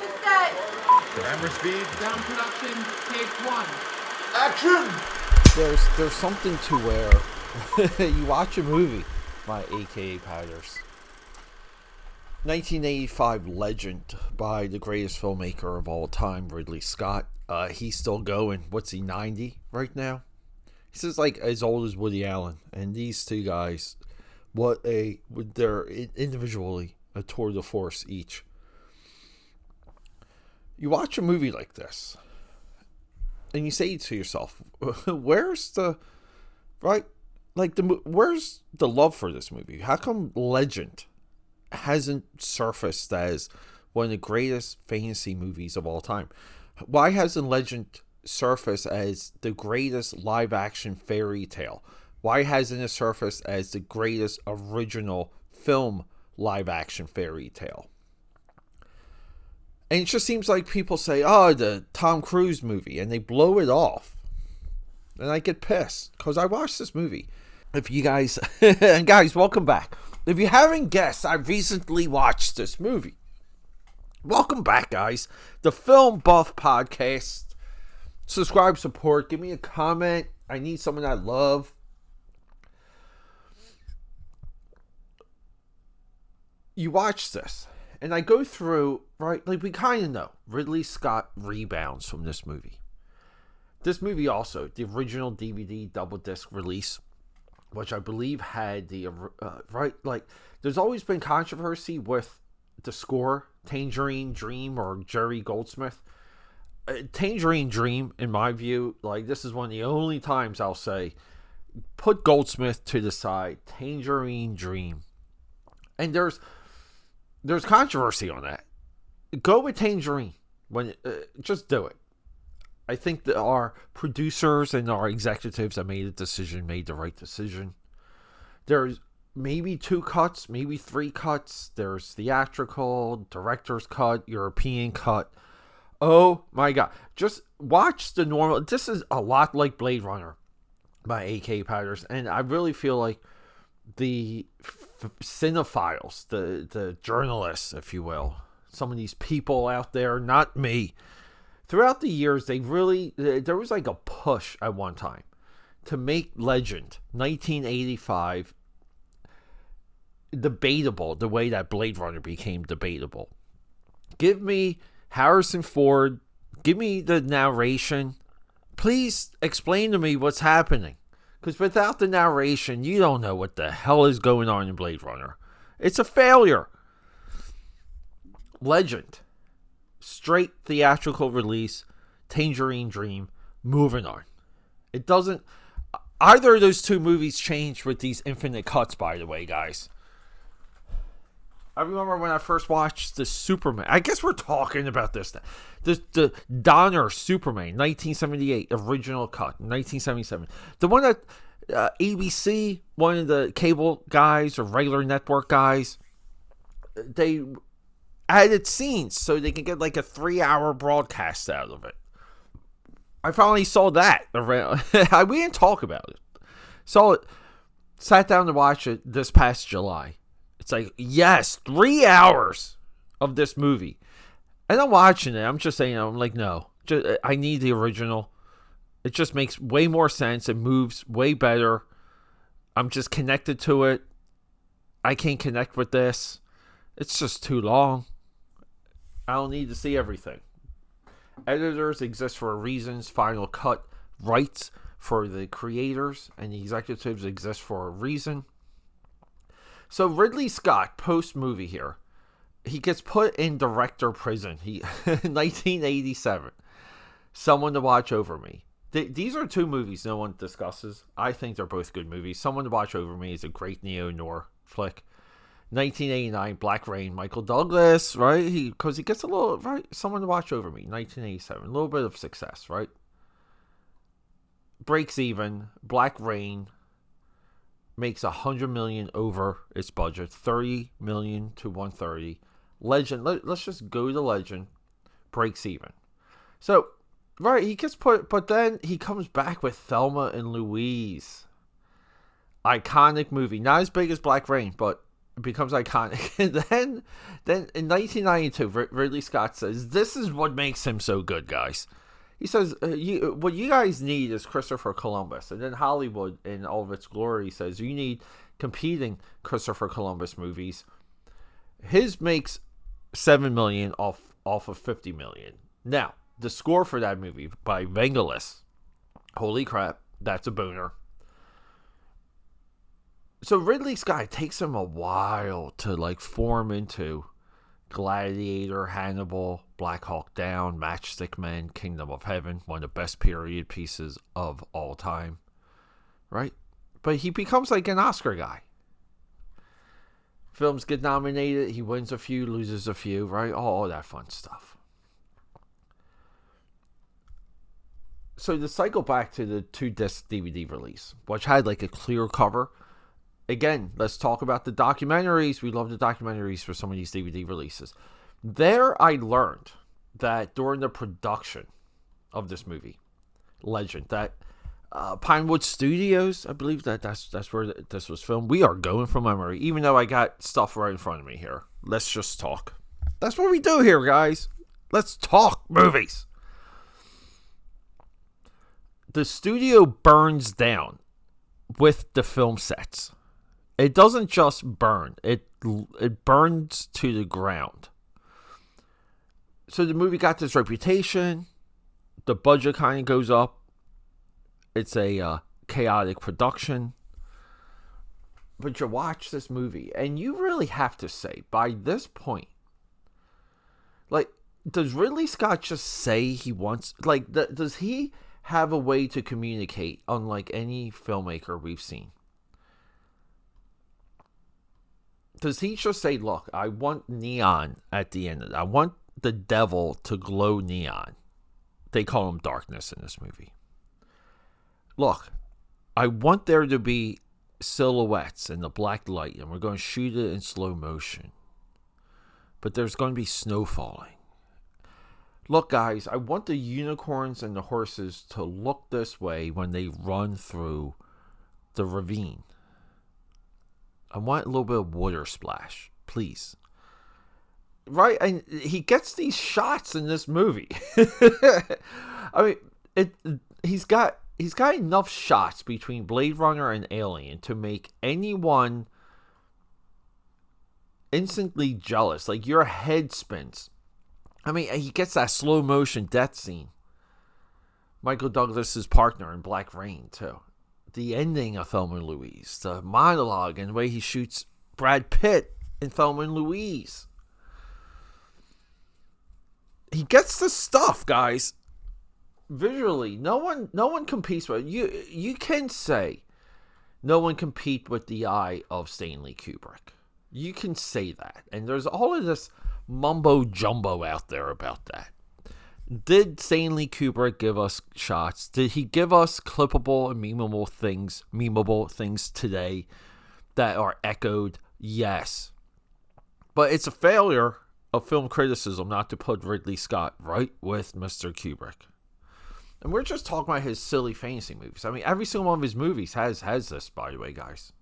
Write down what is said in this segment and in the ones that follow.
to set. Camera speed. Sound production, take one. Action! There's something to where you watch a movie, my AKAPADers. 1985 Legend by the greatest filmmaker of all time, Ridley Scott. He's still going. What's he, 90 right now? He's like as old as Woody Allen. And these two guys, they're individually a tour de force each. You watch a movie like this, and you say to yourself, where's the love for this movie? How come Legend hasn't surfaced as one of the greatest fantasy movies of all time? Why hasn't Legend surfaced as the greatest live action fairy tale? Why hasn't it surfaced as the greatest original film live action fairy tale? And it just seems like people say, oh, the Tom Cruise movie, and they blow it off. And I get pissed, because I watched this movie. If you guys, and guys, welcome back. If you haven't guessed, I recently watched this movie. Welcome back, guys. The Film Buff Podcast. Subscribe, support, give me a comment. I need someone I love. You watch this. And I go through, right, like we kind of know, Ridley Scott rebounds from this movie. This movie also, the original DVD double disc release, which I believe had the, there's always been controversy with the score, Tangerine Dream or Jerry Goldsmith. Tangerine Dream, in my view, this is one of the only times I'll say, put Goldsmith to the side, Tangerine Dream. And there's controversy on that. Go with Tangerine. Just do it. I think that our producers and our executives that made the right decision. There's maybe 2 cuts, maybe 3 cuts. There's theatrical, director's cut, European cut. Oh my God. Just watch the normal. This is a lot like Blade Runner by AKAPADers. And I really feel like the cinephiles, the journalists, if you will, some of these people out there, not me, throughout the years, there was like a push at one time to make Legend 1985 debatable the way that Blade Runner became debatable. Give me Harrison Ford, give me the narration, please explain to me what's happening. Because without the narration, you don't know what the hell is going on in Blade Runner. It's a failure. Legend. Straight theatrical release. Tangerine Dream. Moving on. It doesn't... Either of those two movies changed with these infinite cuts, by the way, guys. I remember when I first watched the Superman. I guess we're talking about this now. The Donner Superman, 1978, original cut, 1977. The one that ABC, one of the cable guys or regular network guys, they added scenes so they can get like a 3-hour broadcast out of it. I finally saw that. We didn't talk about it. Saw it, sat down to watch it this past July. It's like, yes, 3 hours of this movie. And I'm watching it. I'm just saying, I'm like, no. I need the original. It just makes way more sense. It moves way better. I'm just connected to it. I can't connect with this. It's just too long. I don't need to see everything. Editors exist for reasons. Final cut rights for the creators and the executives exist for a reason. So Ridley Scott, post-movie here, he gets put in director prison. 1987. Someone to Watch Over Me. These are 2 movies no one discusses. I think they're both good movies. Someone to Watch Over Me is a great neo-noir flick. 1989, Black Rain, Michael Douglas, right? Because he gets a little, right? Someone to Watch Over Me, 1987. A little bit of success, right? Breaks even. Black Rain makes $100 million over its budget, $30 million to $130. Legend, let's just go to Legend, breaks even. So, right, he gets put, but then he comes back with Thelma and Louise. Iconic movie, not as big as Black Rain, but It becomes iconic. And then in 1992, Ridley Scott says, "This is what makes him so good, guys." He says, "What you guys need is Christopher Columbus." And then Hollywood, in all of its glory, says, "You need competing Christopher Columbus movies." His makes $7 million off of $50 million. Now, the score for that movie by Vangelis. Holy crap, that's a boner. So Ridley Scott takes him a while to like form into Gladiator, Hannibal, Black Hawk Down, Matchstick Men, Kingdom of Heaven, one of the best period pieces of all time, right? But he becomes like an Oscar guy. Films get nominated, he wins a few, loses a few, right? All that fun stuff. So to cycle back to the 2-disc DVD release, which had like a clear cover. Again, let's talk about the documentaries. We love the documentaries for some of these DVD releases. There I learned that during the production of this movie, Legend, that Pinewood Studios, I believe that's where this was filmed. We are going from memory, even though I got stuff right in front of me here. Let's just talk. That's what we do here, guys. Let's talk movies. The studio burns down with the film sets. It doesn't just burn. It burns to the ground. So the movie got this reputation. The budget kind of goes up. It's a chaotic production. But you watch this movie, and you really have to say, by this point, like, does Ridley Scott just say he wants, like, does he have a way to communicate unlike any filmmaker we've seen? Does he just say, look, I want neon at the end of it. I want the devil to glow neon. They call him darkness in this movie. Look, I want there to be silhouettes in the black light, and we're going to shoot it in slow motion. But there's going to be snow falling. Look, guys, I want the unicorns and the horses to look this way when they run through the ravine. I want a little bit of water splash, please. Right? And he gets these shots in this movie. I mean, he's got enough shots between Blade Runner and Alien to make anyone instantly jealous. Like, your head spins. I mean, he gets that slow motion death scene. Michael Douglas's partner in Black Rain, too. The ending of Thelma and Louise, the monologue, and the way he shoots Brad Pitt in Thelma and Louise. He gets the stuff, guys. Visually, no one competes with you. You can say no one compete with the eye of Stanley Kubrick. You can say that, and there's all of this mumbo jumbo out there about that. Did Stanley Kubrick give us shots? Did he give us clippable and memeable things today that are echoed? Yes. But it's a failure of film criticism not to put Ridley Scott right with Mr. Kubrick. And we're just talking about his silly fantasy movies. I mean, every single one of his movies has this, by the way, guys.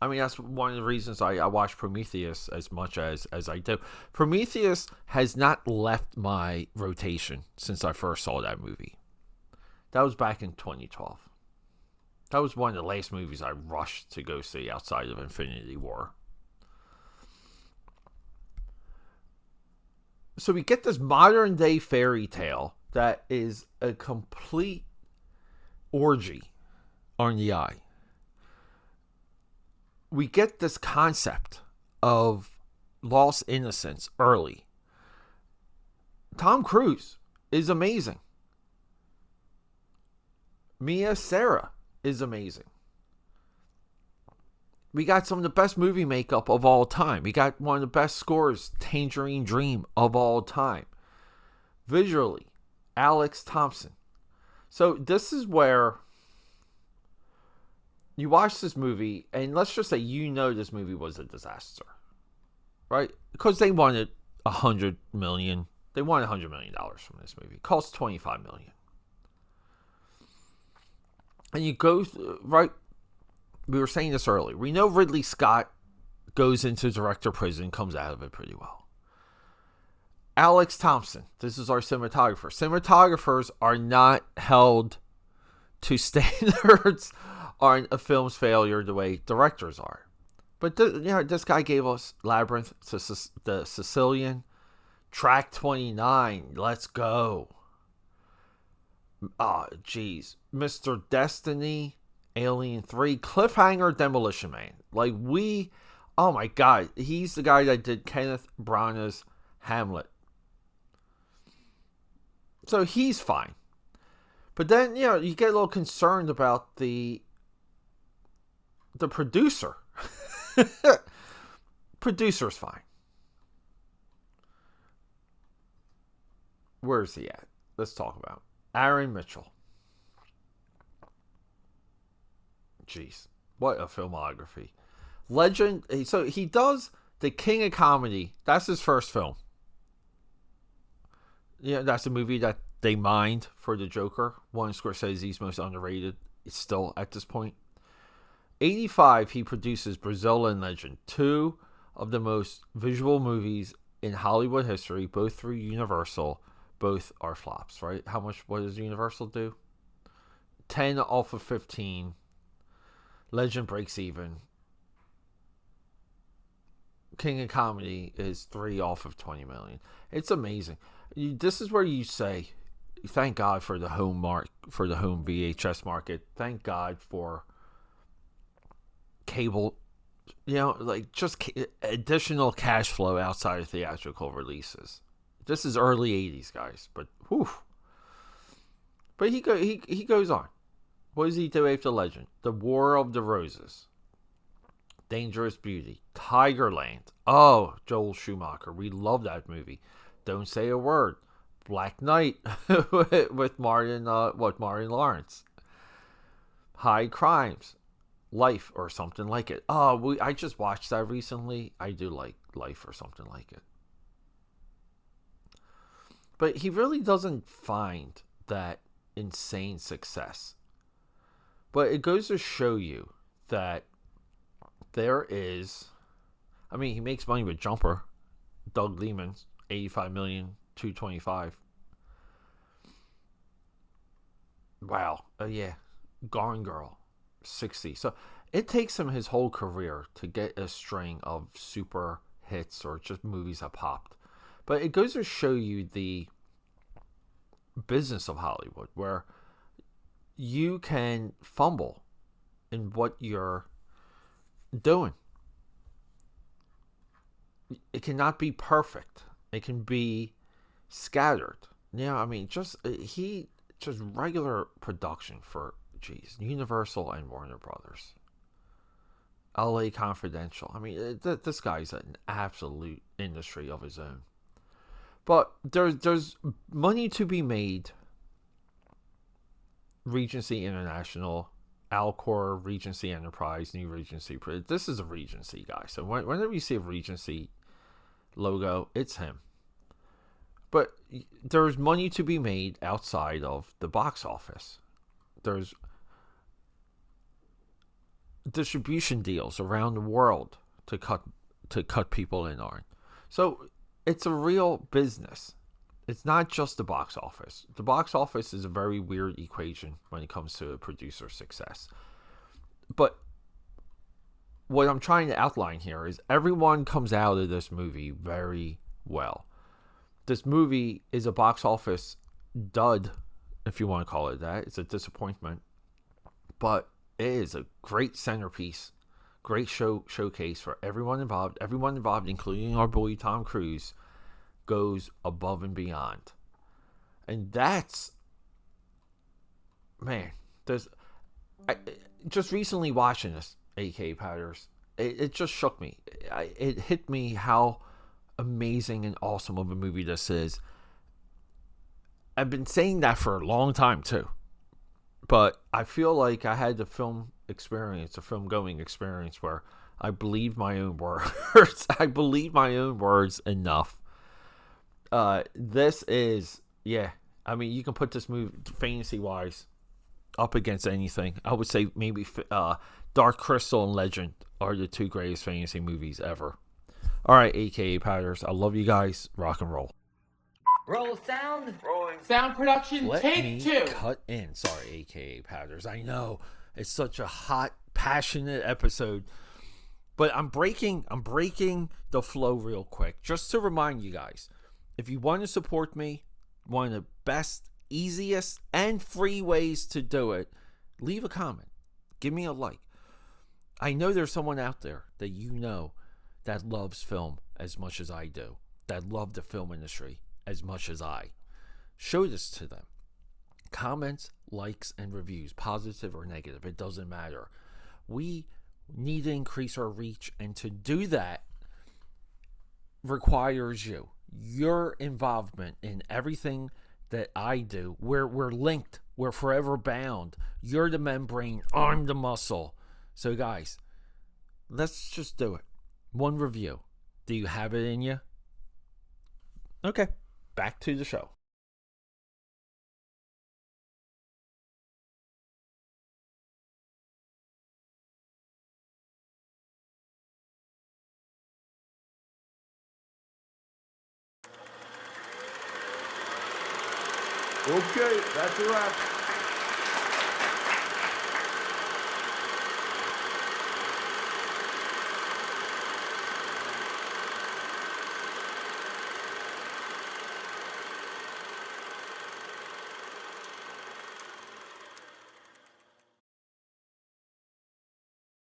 I mean, that's one of the reasons I watch Prometheus as much as I do. Prometheus has not left my rotation since I first saw that movie. That was back in 2012. That was one of the last movies I rushed to go see outside of Infinity War. So we get this modern day fairy tale that is a complete orgy on the eye. We get this concept of lost innocence early. Tom Cruise is amazing. Mia Sara is amazing. We got some of the best movie makeup of all time. We got one of the best scores, Tangerine Dream, of all time. Visually, Alex Thompson. So this is where you watch this movie, and let's just say this movie was a disaster, right? Because they wanted $100 million. They wanted $100 million from this movie. It cost $25 million. And you go through, right? we were saying this earlier. We know Ridley Scott goes into director prison, comes out of it pretty well. Alex Thompson, this is our cinematographer. Cinematographers are not held to standards on a film's failure the way directors are. But this guy gave us Labyrinth, the Sicilian, Track 29, let's go. Jeez. Mr. Destiny, Alien 3, Cliffhanger, Demolition Man. Like, oh my God, he's the guy that did Kenneth Branagh's Hamlet. So he's fine. But then, you get a little concerned about the producer. Producer's fine. Where's he at? Let's talk about him. Aaron Mitchell. Jeez. What a filmography. Legend. So he does The King of Comedy. That's his first film. That's a movie that they mined for the Joker. One of Scorsese's most underrated. It's still at this point. 85, he produces Brazilian Legend, two of the most visual movies in Hollywood history, both through Universal. Both are flops, right? What does Universal do? 10 off of 15. Legend breaks even. King of Comedy is 3 off of 20 million. It's amazing. This is where you say, thank God for the home VHS market. Thank God for cable, just additional cash flow outside of theatrical releases. This is early 80s, guys, but whew. But he goes on. What does he do after Legend? The War of the Roses, Dangerous Beauty, Tigerland. Oh, Joel Schumacher. We love that movie. Don't Say a Word. Black Knight with Martin Lawrence. High Crimes. Life or something like it. I just watched that recently. I do like Life or something like it. But he really doesn't find that insane success. But it goes to show you that there is... he makes money with Jumper. Doug Liman's $85 million, $225. Wow. Yeah. Gone Girl, 60. So it takes him his whole career to get a string of super hits or just movies that popped. But it goes to show you the business of Hollywood, where you can fumble in what you're doing. It cannot be perfect. It can be scattered. Just regular production for Universal and Warner Brothers. LA Confidential. This guy's an absolute industry of his own. But there's money to be made. Regency International, Alcor, Regency Enterprise, New Regency. This is a Regency guy. So whenever you see a Regency logo, it's him. But there's money to be made outside of the box office. There's distribution deals around the world to cut people in on. So it's a real business. It's not just the box office. The box office is a very weird equation when it comes to a producer's success. But what I'm trying to outline here is everyone comes out of this movie very well. This movie is a box office dud, if you want to call it that. It's a disappointment. But it is a great centerpiece, great showcase for everyone involved. Everyone involved, including our boy Tom Cruise, goes above and beyond. And that's, man, just recently watching this, AKAPADers, it just shook me. It hit me how amazing and awesome of a movie this is. I've been saying that for a long time too, but I feel like I had the film going experience where I believed my own words. I believed my own words enough. This is, you can put this movie fantasy wise up against anything. I would say maybe Dark Crystal and Legend are the 2 greatest fantasy movies ever. All right, AKA Padders, I love you guys. Rock and roll. Roll sound. Rolling. Sound production, Let take me 2. cut in. Sorry, AKA Padders. I know it's such a hot, passionate episode, but I'm breaking the flow real quick just to remind you guys. If you want to support me, one of the best, easiest, and free ways to do it, leave a comment. Give me a like. I know there's someone out there that you know that loves film as much as I do, that love the film industry as much as I. Show this to them. Comments, likes, and reviews, positive or negative, it doesn't matter. We need to increase our reach, and to do that requires your involvement in everything that I do. We're linked. We're forever bound. You're the membrane. I'm the muscle. So guys, let's just do it. 1 review. Do you have it in you? Okay, back to the show. Okay, that's a wrap.